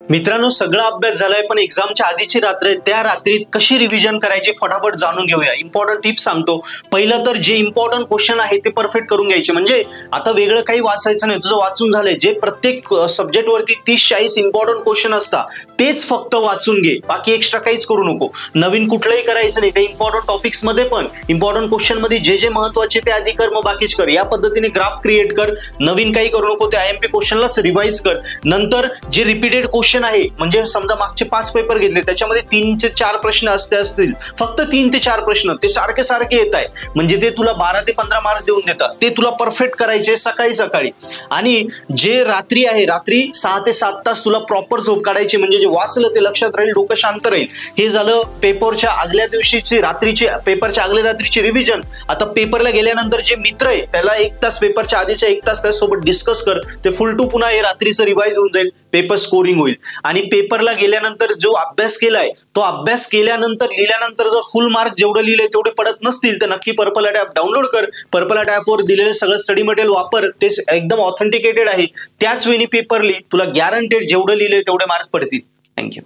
मित्रांनो, सगळा अभ्यास झालाय, पण एक्झामच्या आधीची रात्र आहे, त्या रात्रीत कशी रिव्हिजन करायची फटाफट जाणून घेऊया. इम्पॉर्टंट टिप्स सांगतो. पहिलं तर जे इम्पॉर्टंट क्वेश्चन आहे ते परफेक्ट करून घ्यायचे. म्हणजे आता वेगळं काही वाचायचं नाही, तुझं वाचून झालंय. जे प्रत्येक सब्जेक्ट वरती 30-40 इम्पॉर्टंट क्वेश्चन असतात तेच फक्त वाचून घे, बाकी एक्स्ट्रा काहीच करू नको. नवीन कुठलंही करायचं नाही. काही इम्पॉर्टंट टॉपिक्स मध्ये पण इम्पॉर्टंट क्वेश्चन मध्ये जे महत्वाचे ते आधी कर, मग बाकीच कर. या पद्धतीने ग्राफ क्रिएट कर. नवीन काही करू नको. त्या आयएमपी क्वेश्चनलाच रिवाइज कर. नंतर जे रिपीटेड क्वेश्चन आहे, म्हणजे समजा मागचे 5 पेपर घेतले, त्याच्यामध्ये 3 ते 4 प्रश्न असतील, फक्त 3 ते 4 प्रश्न ते सारखे सारखे येत आहे, म्हणजे ते तुला 12 ते 15 मार्क देऊन देतात. ते तुला परफेक्ट करायचे सकाळी सकाळी. आणि जे रात्री आहे, रात्री 6 ते 7 तास तुला प्रॉपर झोप काढायची, म्हणजे जे वाचलं ते लक्षात राहील, डोकं शांत राहील. हे झालं पेपरच्या आदल्या दिवशीची रात्रीची, पेपरच्या आदल्या रात्रीची रिव्हिजन. आता पेपरला गेल्यानंतर जे मित्र आहे त्याला 1 तास, पेपरच्या आधीचा 1 तास त्यासोबत डिस्कस कर. ते फुल टू पुन्हा हे रात्रीचं रिवाइज होऊन जाईल, पेपर स्कोरिंग होईल. आणि पेपरला गेल्यानंतर जो अभ्यास केलाय, तो अभ्यास केल्यानंतर लिहिल्यानंतर जर फुल मार्क जेवढं लिहिलंय तेवढे पडत नसतील, तर नक्की पर्पल आर्ट ॲप डाउनलोड कर. पर्पल आर्ट ॲपवर दिलेलं सगळं स्टडी मटेरियल वापर, ते एकदम ऑथेंटिकेटेड आहे. त्याच वेळी पेपर लिही, तुला गॅरंटेड जेवढं लिहिलंय तेवढे मार्क पडतील. थँक्यू.